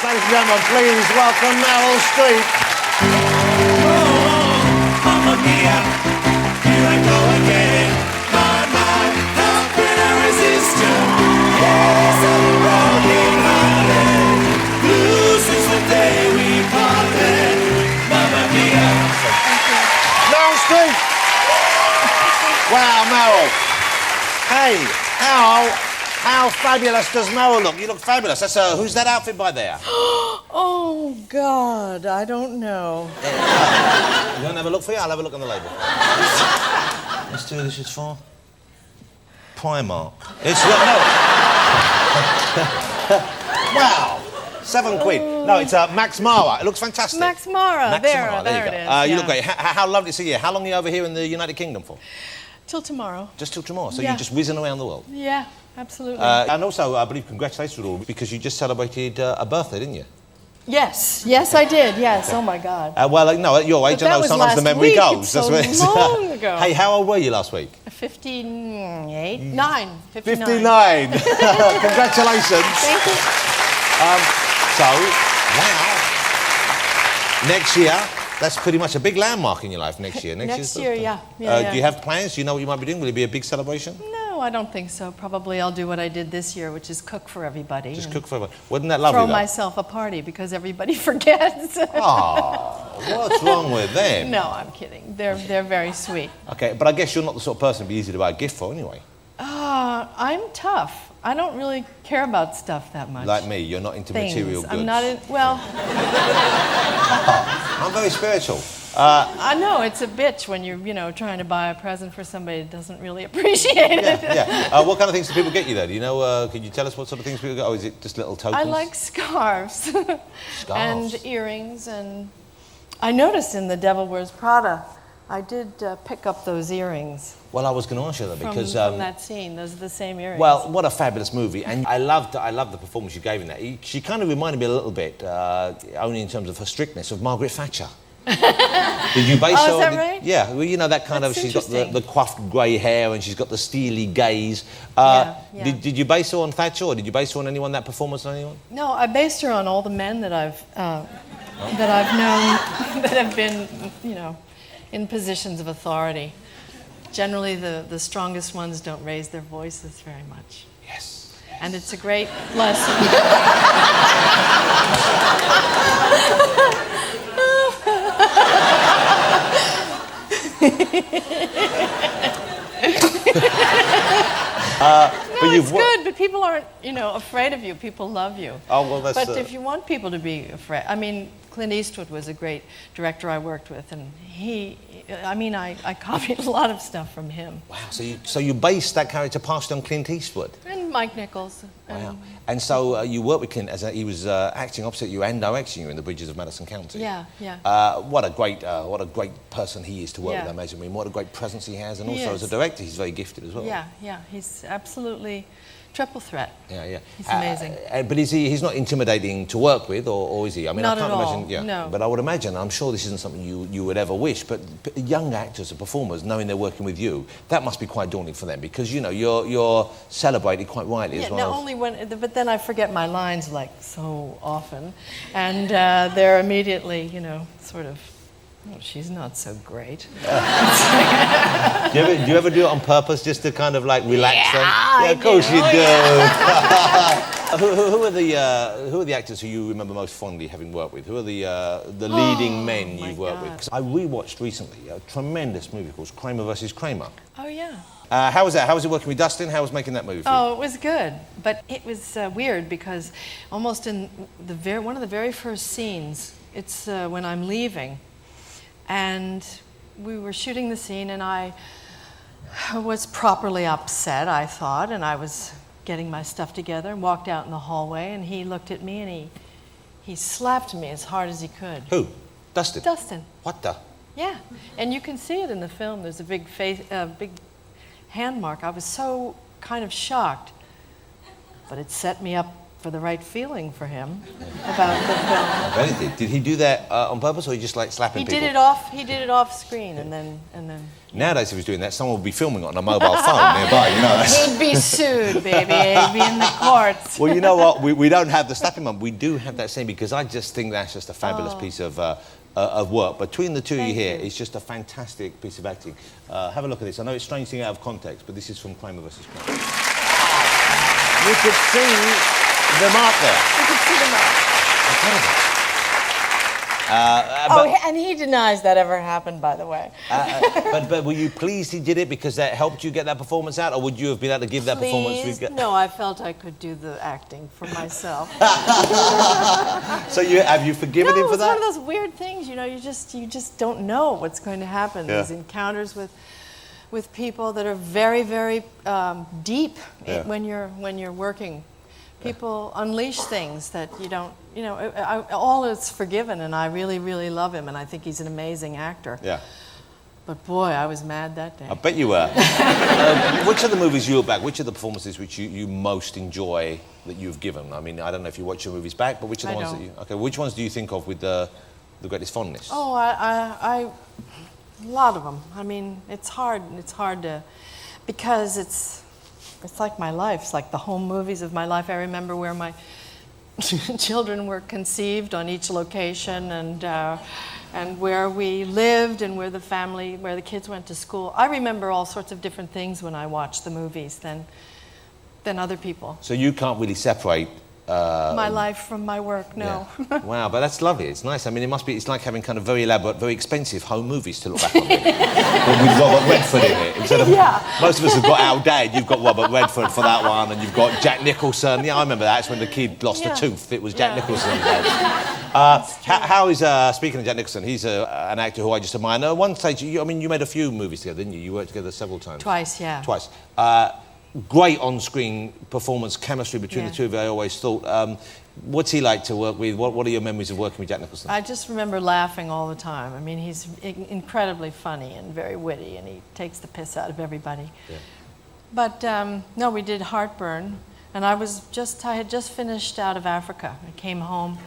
ladies and gentlemen, please welcome Meryl Streep. Mamma mia, here I go again. My, how can I resist you? Yes, I'm broken hearted. Blue since the day we parted. Mamma mia. Meryl Streep! Wow, Meryl. Hey, how fabulous does Meryl look? You look fabulous. That's who's that outfit by there? Oh, God, I don't know. You want to have a look for you? I'll have a look on the label. Let's do this. It's for Primark. It's no. Wow, £7. No, it's Max Mara. It looks fantastic. Max Mara. Max There Mara. it You is. go. You yeah. look great. How lovely to see you. How long are you over here in the United Kingdom for? Till tomorrow. Just till tomorrow. So Yeah. you're just whizzing around the world. Yeah, absolutely. And also, I believe congratulations to all because you just celebrated a birthday, didn't you? Yes, I did. Yes. Oh my God. Well, no, at your age, But I that know was sometimes the last memory week. goes. It's so what it is. long ago. Hey, how old were you last week? 59. 59. Congratulations. Thank you. So, now, next year, that's pretty much a big landmark in your life next year. Next year's year, birthday. yeah. Do you have plans? Do you know what you might be doing? Will it be a big celebration? No, I don't think so. Probably I'll do what I did this year, which is cook for everybody. Just and cook for everyone. Wasn't that lovely, throw though? myself a party because everybody forgets. Oh, what's wrong with them? No, I'm kidding. They're very sweet. Okay, but I guess you're not the sort of person it'd be easy to buy a gift for anyway. I'm tough. I don't really care about stuff that much. Like me, you're not into Things. material goods. I'm not in. Well, I'm very spiritual. I know it's a bitch when you're trying to buy a present for somebody that doesn't really appreciate it. Yeah. What kind of things do people get you there? Do you know? Can you tell us what sort of things people get? Or is it just little tokens? I like scarves. Scarves. And earrings, and I noticed in The Devil Wears Prada, I did pick up those earrings. Well, I was going to ask you that because from that scene. Those are the same earrings. well, what a fabulous movie, and I loved the performance you gave in that. She kind of reminded me a little bit, only in terms of her strictness, of Margaret Thatcher. Did you base her? Is that right? Yeah, well, you know that kind That's of. She's got interesting. the coiffed grey hair, and she's got the steely gaze. Yeah. Did you base her on Thatcher, or did you base her on anyone? That performance on anyone? No, I based her on all the men that I've known that have been, in positions of authority. Generally, the strongest ones don't raise their voices very much. Yes. And it's a great lesson. No, it's good, but people aren't, afraid of you. People love you. Oh, well, that's... But if you want people to be afraid... I mean, Clint Eastwood was a great director I worked with, and I copied a lot of stuff from him. Wow, so you based that character partially on Clint Eastwood? And Mike Nichols. Wow. And so you worked with Clint he was acting opposite you and directing you in The Bridges of Madison County. Yeah. What a great person he is to work with, I imagine. I mean, what a great presence he has, and also as a director, he's very gifted as well. Yeah. He's absolutely triple threat. Yeah. He's amazing. But he's not intimidating to work with, or is he? I mean, Not I can't at imagine. all, Yeah. no. But I would imagine. I'm sure this isn't something you would ever wish. But young actors and performers, knowing they're working with you, that must be quite daunting for them because you're celebrated quite rightly as well. Not only but then I forget my lines like so often, and they're immediately, sort of. Oh, she's not so great. Do you ever do it on purpose just to kind of like relax them? Yeah, of course you do. Yeah. Who are the actors who you remember most fondly having worked with? Who are the leading men you've worked with? 'Cause I rewatched recently a tremendous movie called Kramer versus Kramer. Oh yeah. How was that? How was it working with Dustin? How was making that movie for you? Oh, it was good, but it was weird because almost in one of the very first scenes, it's when I'm leaving. And we were shooting the scene, and I was properly upset, I thought, and I was getting my stuff together and walked out in the hallway, and he looked at me, and he slapped me as hard as he could. Who? Dustin? Dustin. What the? Yeah, and you can see it in the film. There's a big big hand mark. I was so kind of shocked, but it set me up for the right feeling for him about the film. Really? Did he do that on purpose, or he just like slapping He people? He did it off screen, and then. Nowadays, if he was doing that, someone would be filming it on a mobile phone nearby. You know. He'd be sued, baby. He'd be in the courts. Well, you know what? We don't have the slapping one. We do have that scene because I just think that's just a fabulous piece of work. Between the two of you here, it's just a fantastic piece of acting. Have a look at this. I know it's a strange thing out of context, but this is from Kramer versus Kramer. You could see the mark there. You could see the mark. Incredible. And he denies that ever happened, by the way. But were you pleased he did it because that helped you get that performance out, or would you have been able to give that performance? No, I felt I could do the acting for myself. So have you forgiven him for that? It's one of those weird things, you know. You just don't know what's going to happen. Yeah. These encounters with people that are very, very deep when you're working. People unleash things that you don't, you know, all is forgiven, and I really, really love him, and I think he's an amazing actor. Yeah. But boy, I was mad that day. I bet you were. Which of the movies you look back, which of the performances which you most enjoy that you've given? I mean, I don't know if you watch your movies back, but which are the ones that you... Okay, which ones do you think of with the greatest fondness? Oh, a lot of them. I mean, it's hard to, because it's like my life. It's like the home movies of my life. I remember where my children were conceived on each location, and where we lived, and where the kids went to school. I remember all sorts of different things when I watch the movies than other people. So you can't really separate my life from my work, no. Yeah. Wow, but that's lovely. It's nice. I mean, it's like having kind of very elaborate, very expensive home movies to look back on. With Robert Redford in it. Instead of, most of us have got Al Dade, you've got Robert Redford for that one, and you've got Jack Nicholson. Yeah, I remember that. It's when the kid lost a tooth. It was Jack Nicholson. How is, speaking of Jack Nicholson, he's an actor who I just admire. At one stage, you made a few movies together, didn't you? You worked together several times. Twice, yeah. Twice. Great on-screen performance, chemistry between the two of you, I always thought. What's he like to work with? What are your memories of working with Jack Nicholson? I just remember laughing all the time. I mean, he's incredibly funny and very witty, and he takes the piss out of everybody. Yeah. But no, we did Heartburn, and I had just finished Out of Africa. I came home,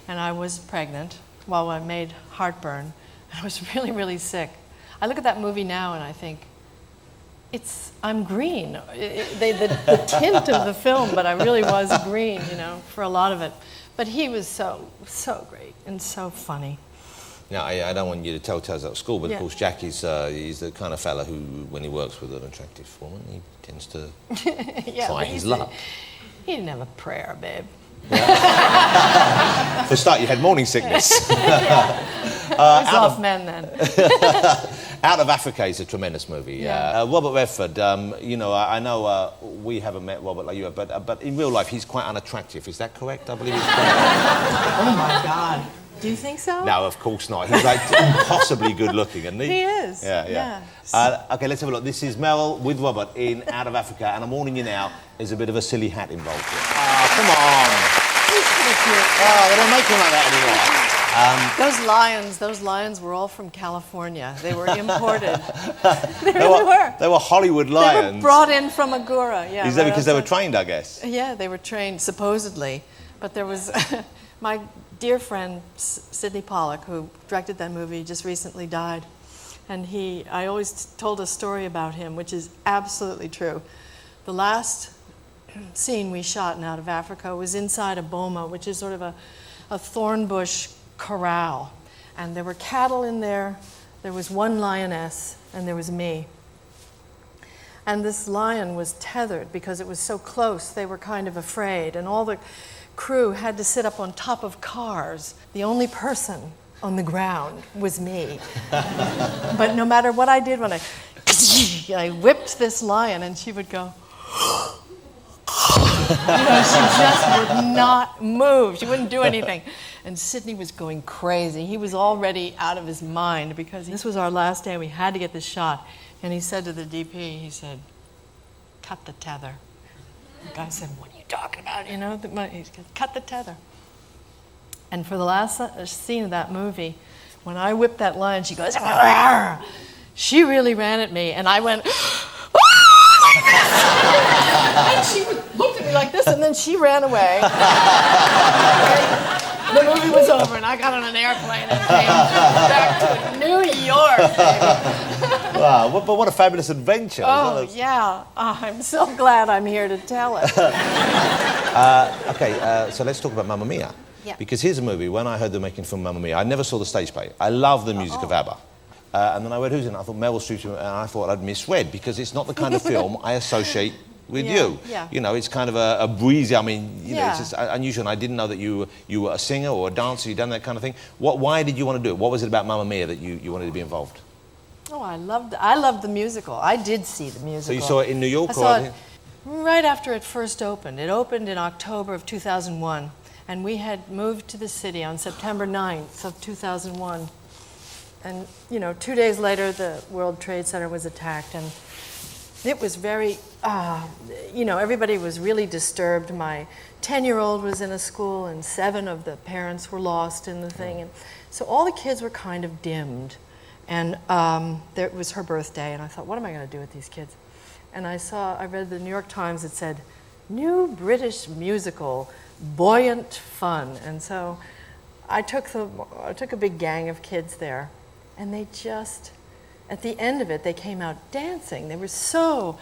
and I was pregnant while I made Heartburn. I was really, really sick. I look at that movie now, and I think, I'm green. The tint of the film, but I really was green, you know, for a lot of it. But he was so great and so funny. Now, I don't want you to tell tales at school, but of course Jack is he's the kind of fella who, when he works with an attractive woman, he tends to try his luck. He didn't have a prayer, babe. Yeah. For a start, you had morning sickness. I was off men then. Out of Africa is a tremendous movie. Yeah. Robert Redford, you know, I know we haven't met Robert like you have, but in real life he's quite unattractive. Is that correct? I believe he's quite... Oh my God. Do you think so? No, of course not. He's like impossibly good looking, isn't he? He is. Yeah. Okay, let's have a look. This is Meryl with Robert in Out of Africa, and I'm warning you now, there's a bit of a silly hat involved here. Oh, come on. He's pretty cute. Oh, they don't make him like that anymore. Those lions were all from California. They were imported. They were Hollywood lions. They were brought in from Agora. Yeah. Is that because they were trained, I guess? Yeah, they were trained supposedly, but there was my dear friend Sidney Pollack, who directed that movie, just recently died, and I always told a story about him, which is absolutely true. The last scene we shot in Out of Africa was inside a boma, which is sort of a thorn bush corral, and there were cattle in there. There was one lioness, and there was me. And this lion was tethered because it was so close. They were kind of afraid, and all the crew had to sit up on top of cars. The only person on the ground was me. But no matter what I did, when I whipped this lion, and she would go. You know, she just would not move. She wouldn't do anything. And Sidney was going crazy. He was already out of his mind because this was our last day and we had to get this shot. And he said to the DP, he said, "Cut the tether." The guy said, "What are you talking about?" You know, he said, "Cut the tether." And for the last scene of that movie, when I whipped that lion, she goes, "Arr!" She really ran at me, and I went, "Ah!" And she looked at me like this, and then she ran away. The movie was over, and I got on an airplane and came back to New York. Wow, but what a fabulous adventure. Oh, yeah. Oh, I'm so glad I'm here to tell it. Okay, so let's talk about Mamma Mia. Yeah. Because here's a movie, when I heard they're making film Mamma Mia, I never saw the stage play. I love the music of ABBA. And then I read who's in it. I thought Meryl Streep, and I thought I'd misread because it's not the kind of film I associate with you. Yeah. You know, it's kind of a breezy, I mean, you know, Yeah. it's just unusual. And I didn't know that you were a singer or a dancer, you'd done that kind of thing. Why did you want to do it? What was it about Mamma Mia that you wanted to be involved? Oh, I loved the musical. I did see the musical. So you saw it in New York? I saw it right after it first opened. It opened in October of 2001, and we had moved to the city on September 9th of 2001. And, you know, 2 days later, the World Trade Center was attacked, and it was very, you know, everybody was really disturbed. My 10-year-old was in a school, and 7 of the parents were lost in the thing. And so all the kids were kind of dimmed. And it was her birthday, and I thought, what am I going to do with these kids? And I read the New York Times, it said, new British musical, buoyant fun. And so I took a big gang of kids there, and they just, at the end of it, they came out dancing. They were so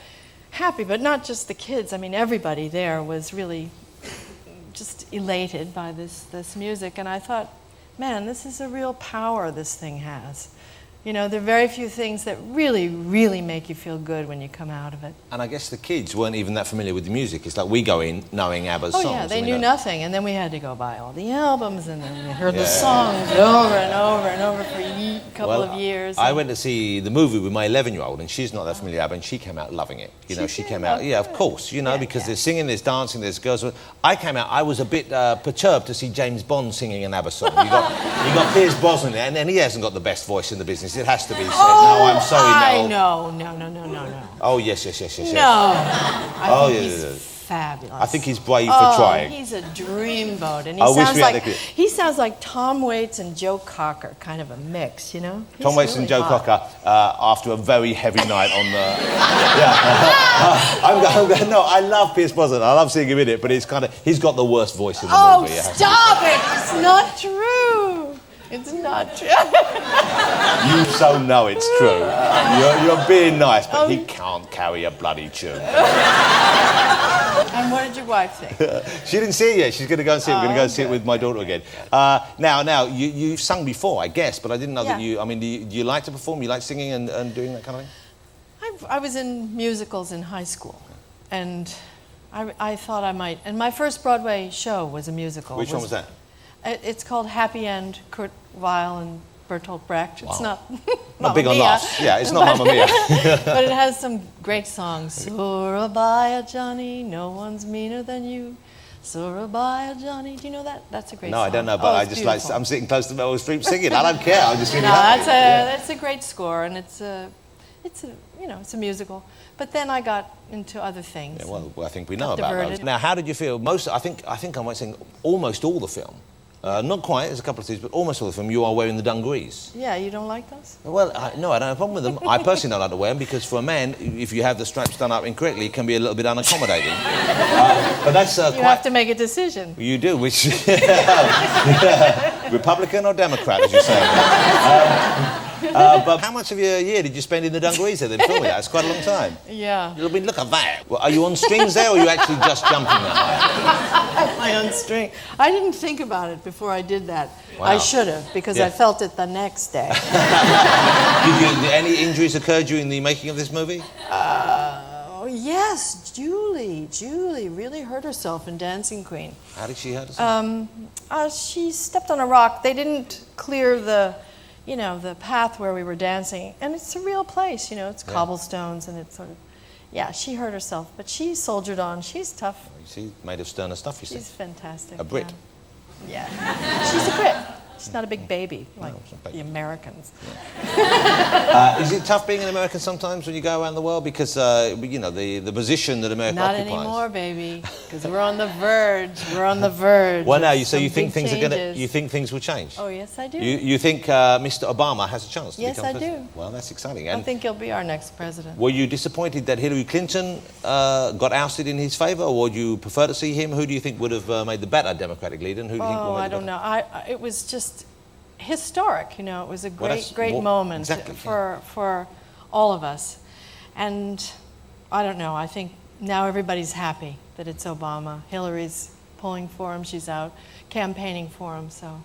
happy, but not just the kids. I mean, everybody there was really just elated by this music. And I thought, man, this is a real power this thing has. You know, there are very few things that really, really make you feel good when you come out of it. And I guess the kids weren't even that familiar with the music. It's like we go in knowing ABBA's songs. Oh yeah, they knew know. nothing, and then we had to go buy all the albums, and then we heard the songs over and over and over for a couple of years. I went to see the movie with my 11-year-old, and she's not that familiar with ABBA, and she came out loving it. You know, she came out, yeah, of course, you know, because there's singing, there's dancing, there's girls. I came out, I was a bit perturbed to see James Bond singing an ABBA song. You got Pierce Brosnan there, and then he hasn't got the best voice in the business. It has to be said. No, I'm sorry, Meryl. No. Oh, yes. No. He's fabulous. I think he's brave for trying. He's a dreamboat, and he sounds like Tom Waits and Joe Cocker, kind of a mix, you know? Tom Waits and Joe Cocker, after a very heavy night on the... No, I love Pierce Brosnan. I love seeing him in it, but it's kind of... He's got the worst voice in the movie. Oh, stop it! It's not true. It's not true. You so know it's true. You're being nice, but he can't carry a bloody tune. And what did your wife think? She didn't see it yet. She's going to go and see it. We're going to go and see it with my daughter again. Now, you've sung before, I guess, but I didn't know that you... I mean, do you like to perform? You like singing and doing that kind of thing? I was in musicals in high school, and I thought I might... And my first Broadway show was a musical. Which one was that? It's called Happy End, Kurt Weill and Bertolt Brecht. It's not Not big on laughs. Yeah, it's not Mamma Mia. But it has some great songs. Surabaya Johnny, no one's meaner than you. Surabaya Johnny, do you know that? That's a great song. No, I don't know, but I just like... I'm sitting close to Meryl Streep singing. I don't care. I'm just really happy. That's a great score, and it's a musical. But then I got into other things. Yeah, well, I think we know about those. Now, how did you feel? I think I might sing almost all the film. Not quite, there's a couple of things, but almost all of them, you are wearing the dungarees. Yeah, you don't like those? Well, no, I don't have a problem with them. I personally don't like to wear them because for a man, if you have the straps done up incorrectly, it can be a little bit unaccommodating. But that's you have to make a decision. You do, which... Republican or Democrat, as you say. But how much of your year did you spend in the dungarees then filming that? It's quite a long time. Yeah. I mean, look at that. Well, are you on strings there, or are you actually just jumping that high? Am I on string? I didn't think about it before I did that. Wow. I should have, because I felt it the next day. Did any injuries occur during the making of this movie? Yes, Julie really hurt herself in Dancing Queen. How did she hurt herself? She stepped on a rock. They didn't clear the path where we were dancing. And it's a real place, it's cobblestones, and it's sort of, she hurt herself. But she soldiered on. She's tough. She's made of sterner stuff, you see. She's fantastic. A Brit. Yeah. She's a Brit. She's not a big baby like the Americans. Is it tough being an American sometimes when you go around the world? Because, you know, the position that America occupies. Not anymore, baby, because we're on the verge. We're on the verge. Well, now, so you think things you think things will change? Oh, yes, I do. You think Mr. Obama has a chance to yes, become I president? do. Well, that's exciting. I And think he'll be our next president. were you disappointed that Hillary Clinton got ousted in his favour, or would you prefer to see him? Who do you think would have made the better Democratic leader, and who do you think will make I the don't better? know. It was just historic, you know. It was a great moment for all of us. And I don't know. I think now everybody's happy that it's Obama. Hillary's pulling for him. She's out campaigning for him. So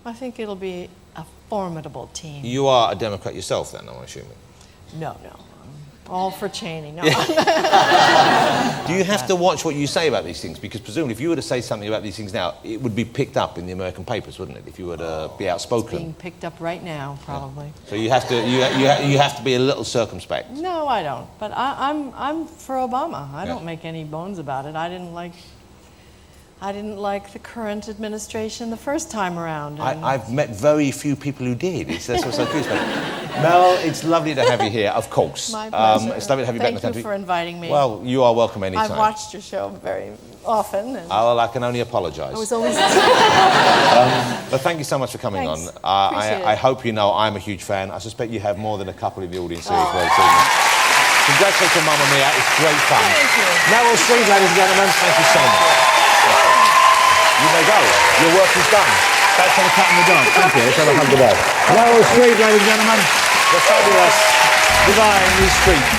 I think it'll be a formidable team. You are a Democrat yourself, then, I'm assuming. No. All for Cheney. No. Do you have to watch what you say about these things? Because presumably if you were to say something about these things now, it would be picked up in the American papers, wouldn't it? If you were to be outspoken. It's being picked up right now, probably. Yeah. So you have to you have to be a little circumspect. No, I don't. But I'm for Obama. I don't make any bones about it. I didn't like the current administration the first time around. I've met very few people who did. That's what's so curious about it. Meryl, it's lovely to have you here, of course. My pleasure. It's lovely to have you back in the country. Thank you for inviting me. Well, you are welcome anytime. I've watched your show very often. And I can only apologise. I was always... But thank you so much for coming Thanks. on. Appreciate I it. hope you know I'm a huge fan. I suspect you have more than a couple in the audience here as well. So congratulations on Mamma Mia. It's great fun. Thank you. Meryl Streep, ladies and gentlemen, thank you so much. You may go. Your work is done. Back to the cat and the dog. Thank you. Let's have a hug today. Meryl Streep, ladies and gentlemen. The fabulous Divine Streep.